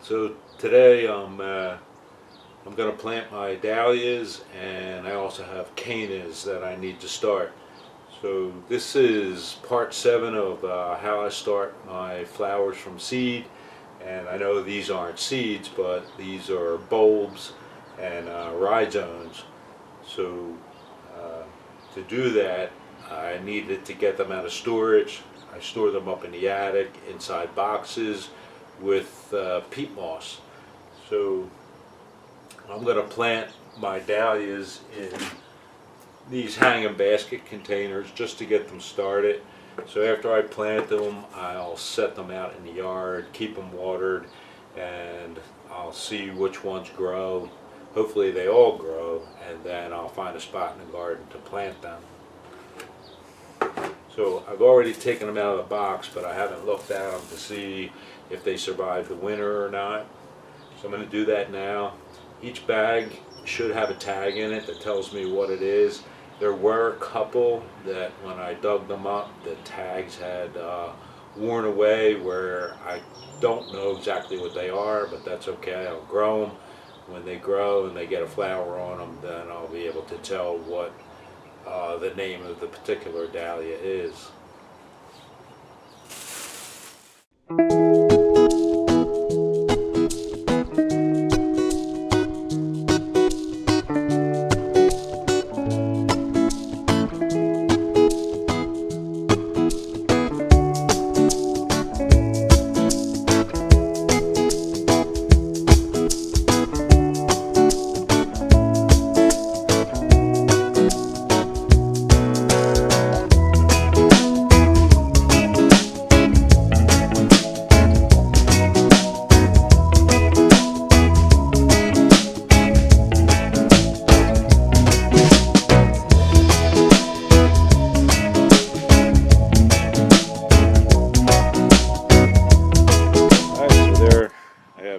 So today I'm going to plant my dahlias, and I also have cannas that I need to start. So this is part 7 of how I start my flowers from seed. And I know these aren't seeds, but these are bulbs and rhizomes. So to do that, I needed to get them out of storage. I store them up in the attic inside boxes with peat moss. So I'm going to plant my dahlias in these hanging basket containers just to get them started. So after I plant them, I'll set them out in the yard, keep them watered, and I'll see which ones grow. Hopefully they all grow, and then I'll find a spot in the garden to plant them. So I've already taken them out of the box, but I haven't looked at them to see if they survive the winter or not. So I'm going to do that now. Each bag should have a tag in it that tells me what it is. There were a couple that when I dug them up, the tags had worn away, where I don't know exactly what they are, but that's okay. I'll grow them. When they grow and they get a flower on them, then I'll be able to tell what the name of the particular dahlia is.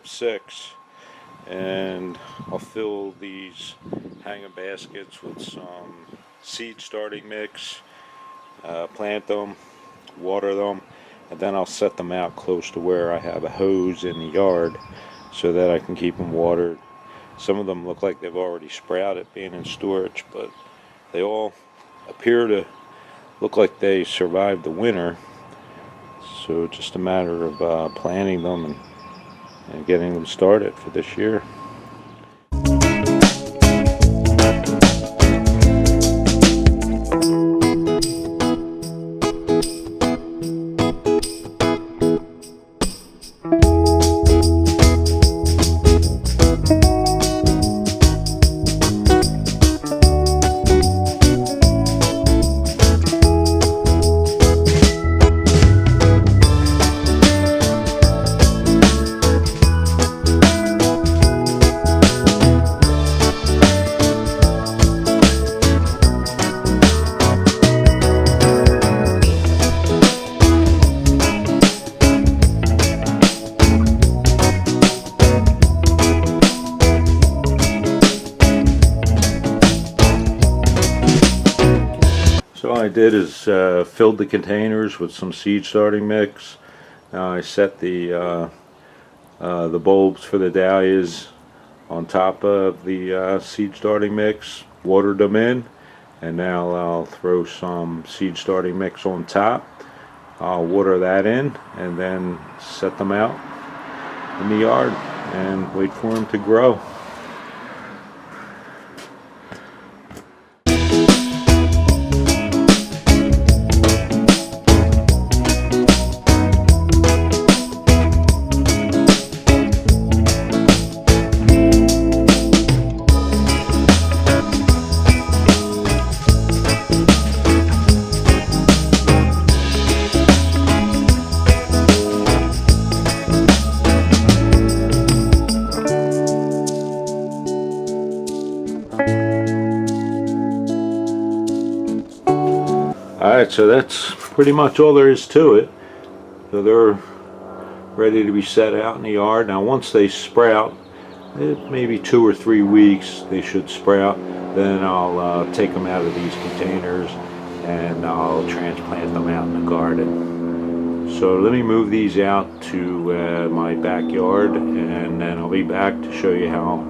Six, and I'll fill these hanging baskets with some seed starting mix, plant them, water them, and then I'll set them out close to where I have a hose in the yard so that I can keep them watered. Some of them look like they've already sprouted being in storage, but they all appear to look like they survived the winter, so it's just a matter of planting them and getting them started for this year. So all I did is filled the containers with some seed starting mix. Now I set the bulbs for the dahlias on top of the seed starting mix, watered them in, and now I'll throw some seed starting mix on top. I'll water that in and then set them out in the yard and wait for them to grow. Alright, so that's pretty much all there is to it. So they're ready to be set out in the yard. Now once they sprout, maybe 2 or 3 weeks they should sprout, then I'll take them out of these containers and I'll transplant them out in the garden. So let me move these out to my backyard, and then I'll be back to show you how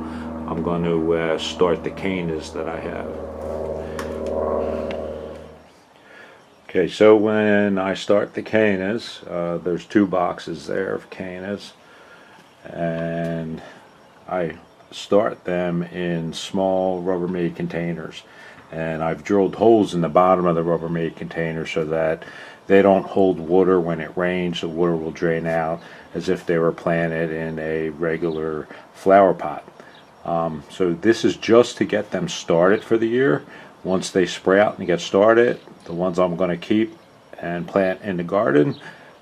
I'm going to start the cannas that I have. Okay, so when I start the cannas, there's 2 boxes there of cannas, and I start them in small Rubbermaid containers, and I've drilled holes in the bottom of the Rubbermaid container so that they don't hold water. When it rains, the water will drain out as if they were planted in a regular flower pot. So this is just to get them started for the year. Once they sprout and get started, the ones I'm going to keep and plant in the garden,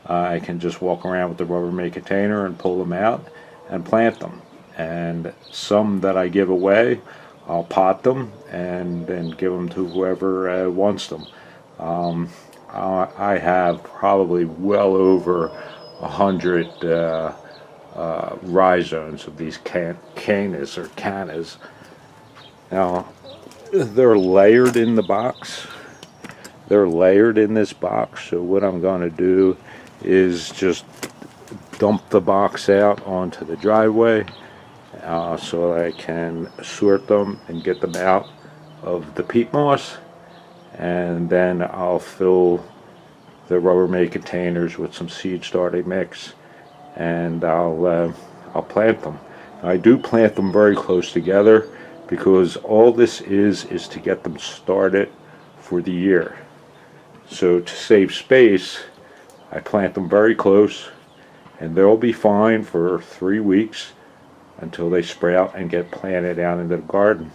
I can just walk around with the Rubbermaid container and pull them out and plant them. And some that I give away, I'll pot them and then give them to whoever wants them. I have probably well over 100 rhizomes of these cannas or cannas. Now they're layered in the box. They're layered in this box. So what I'm going to do is just dump the box out onto the driveway so I can sort them and get them out of the peat moss, and then I'll fill the Rubbermaid containers with some seed starting mix, and I'll plant them. I do plant them very close together because all this is to get them started for the year. So to save space, I plant them very close, and they'll be fine for 3 weeks until they sprout and get planted out into the garden.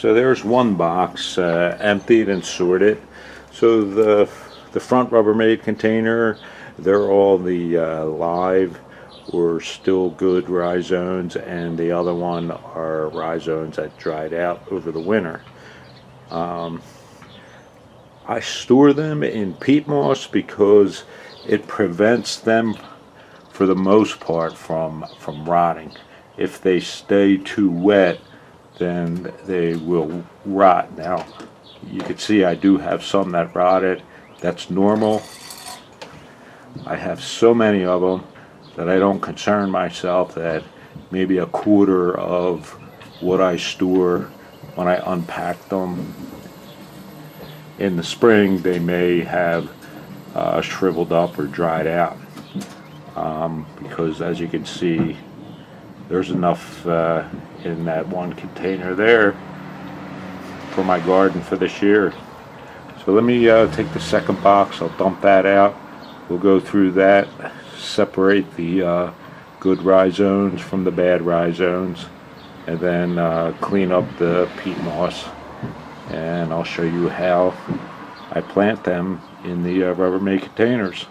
So there's one box emptied and sorted. So the front Rubbermaid container, they're all the live or still good rhizomes, and the other one are rhizomes that dried out over the winter. I store them in peat moss because it prevents them, for the most part, from rotting. If they stay too wet, then they will rot. Now, you can see I do have some that rotted. That's normal. I have so many of them that I don't concern myself that maybe a quarter of what I store, when I unpack them in the spring, they may have shriveled up or dried out. Because as you can see, there's enough in that one container there for my garden for this year. So let me take the second box, I'll dump that out. We'll go through that, separate the good rhizomes from the bad rhizomes, and then clean up the peat moss, and I'll show you how I plant them in the Rubbermaid containers.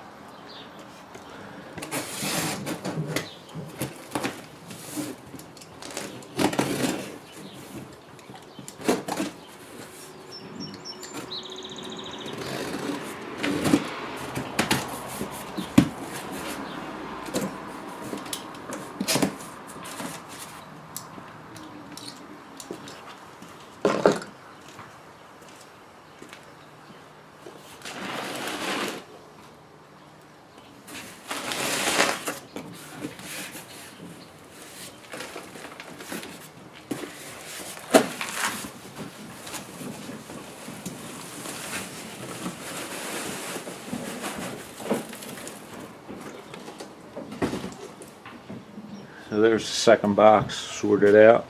So there's the second box sorted out.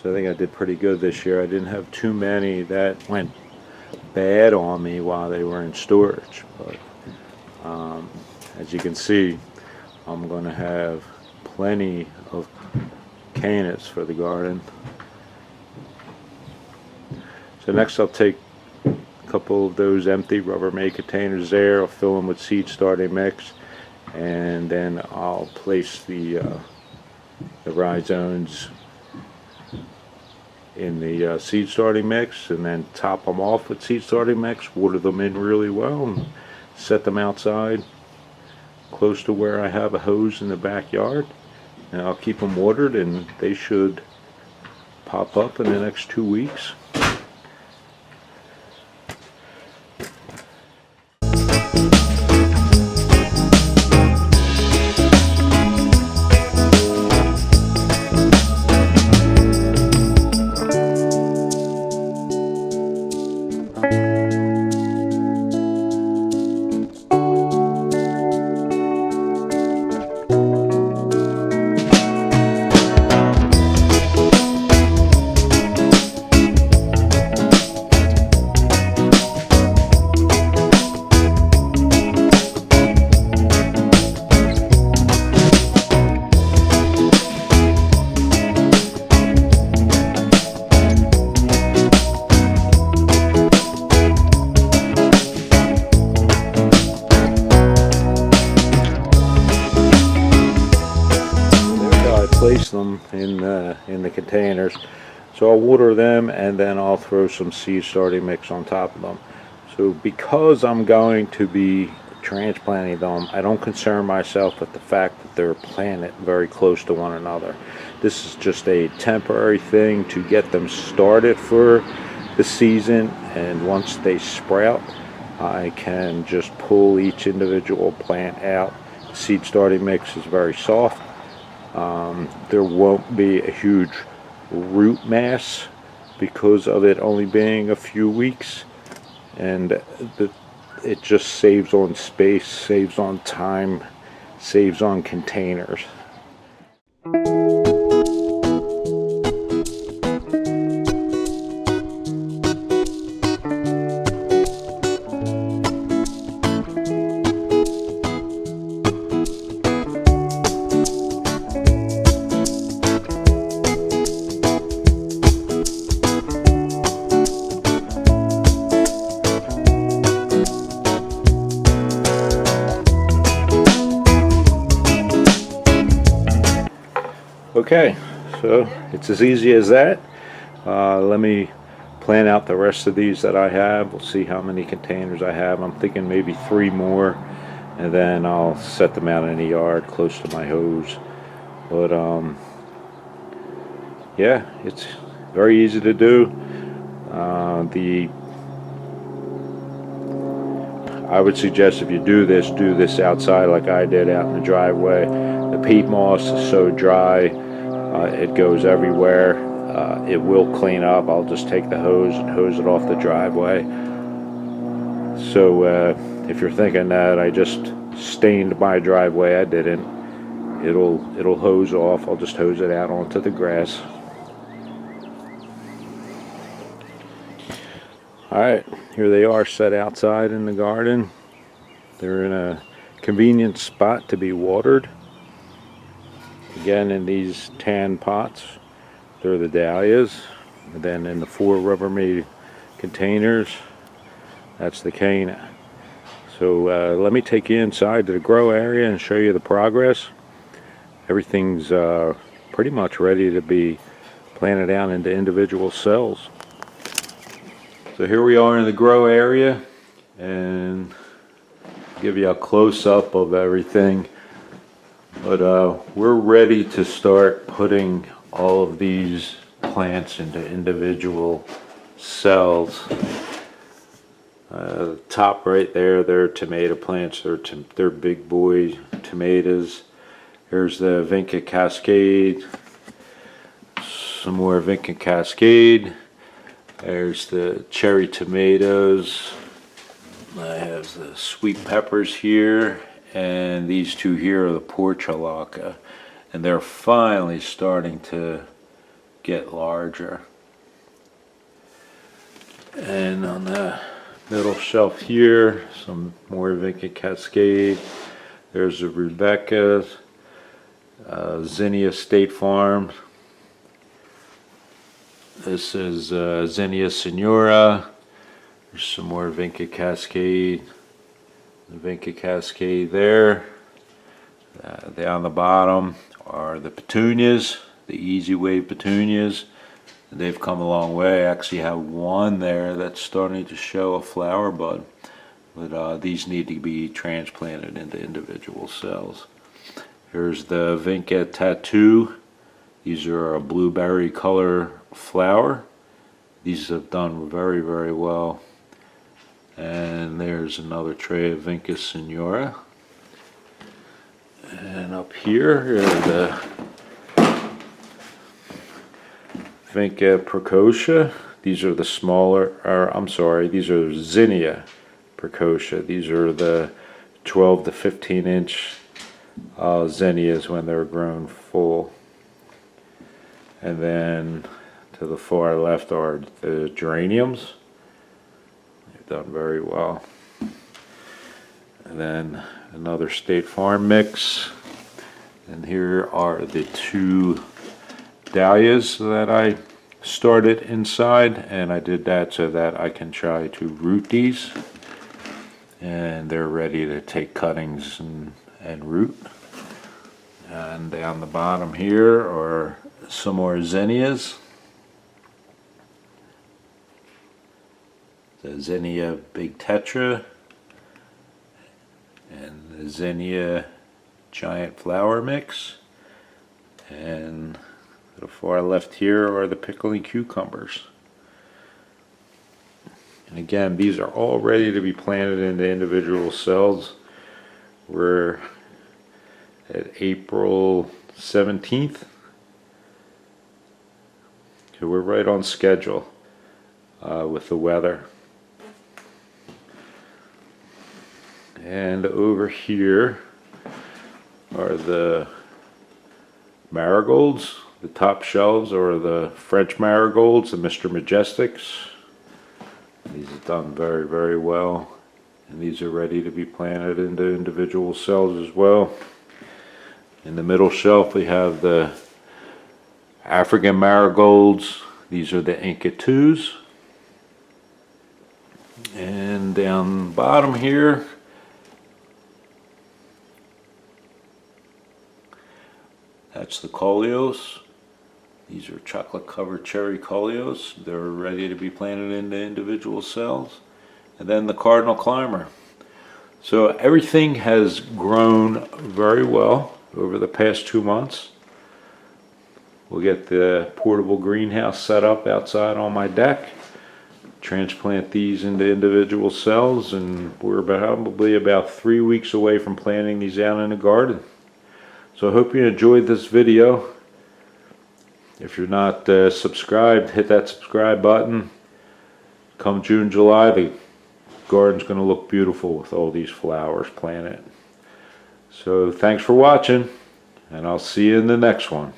So I think I did pretty good this year. I didn't have too many that went bad on me while they were in storage. But as you can see, I'm going to have plenty of cannas for the garden. So next I'll take a couple of those empty Rubbermaid containers there. I'll fill them with seed starting mix, and then I'll place the rhizomes in the seed starting mix, and then top them off with seed starting mix, water them in really well, and set them outside close to where I have a hose in the backyard, and I'll keep them watered, and they should pop up in the next 2 weeks. Place them in the containers. So I'll water them, and then I'll throw some seed starting mix on top of them. So because I'm going to be transplanting them, I don't concern myself with the fact that they're planted very close to one another. This is just a temporary thing to get them started for the season, and once they sprout, I can just pull each individual plant out. The seed starting mix is very soft. There won't be a huge root mass because of it only being a few weeks, and it just saves on space, saves on time, saves on containers. Okay, so it's as easy as that. Let me plan out the rest of these that I have. We'll see how many containers I have. I'm thinking maybe 3 more, and then I'll set them out in the yard close to my hose. But yeah, it's very easy to do. I would suggest if you do this outside like I did out in the driveway. The peat moss is so dry, it goes everywhere. It will clean up. I'll just take the hose and hose it off the driveway. So if you're thinking that I just stained my driveway, I didn't. It'll hose off. I'll just hose it out onto the grass. Alright, here they are set outside in the garden. They're in a convenient spot to be watered. Again, in these tan pots, they're the dahlias. And then in the 4 Rubbermaid containers, that's the Canna. So let me take you inside to the grow area and show you the progress. Everything's pretty much ready to be planted out into individual cells. So here we are in the grow area, and give you a close-up of everything. But we're ready to start putting all of these plants into individual cells. Top right there, they're tomato plants. They're big boy tomatoes. Here's the Vinca Cascade. Some more Vinca Cascade. There's the cherry tomatoes. I have the sweet peppers here, and these two here are the portulaca, and they're finally starting to get larger. And on the middle shelf here, some more Vinca Cascade. There's the Rebecca, Zinnia State Farm. This is Zinnia Senora. There's some more Vinca Cascade. The Vinca Cascade there. Down the bottom are the petunias, the Easy Wave petunias. They've come a long way. I actually have one there that's starting to show a flower bud. But these need to be transplanted into individual cells. Here's the Vinca Tattoo. These are a blueberry color flower. These have done very, very well. And there's another tray of Vinca Senora. And up here are the Vinca Precocia. These are the smaller, these are Zinnia Precocia. These are the 12 to 15 inch zinnias when they're grown full. And then to the far left are the geraniums. Done very well. And then another State Farm mix. And here are the 2 dahlias that I started inside, and I did that so that I can try to root these, and they're ready to take cuttings and root. And down the bottom here are some more zinnias. The Zinnia Big Tetra and the Zinnia Giant Flower Mix. And to the far left here are the pickling cucumbers. And again, these are all ready to be planted into individual cells. We're at April 17th. So we're right on schedule with the weather. And over here are the marigolds. The top shelves are the French marigolds, the Mr. Majestics. These have done very, very well. And these are ready to be planted into individual cells as well. In the middle shelf we have the African marigolds. These are the Inca 2s. And down the bottom here, that's the coleos. These are chocolate covered cherry coleos. They're ready to be planted into individual cells. And then the cardinal climber. So everything has grown very well over the past 2 months. We'll get the portable greenhouse set up outside on my deck, transplant these into individual cells, and we're probably about 3 weeks away from planting these out in the garden. So I hope you enjoyed this video. If you're not subscribed, hit that subscribe button. Come June, July, the garden's going to look beautiful with all these flowers planted. So thanks for watching, and I'll see you in the next one.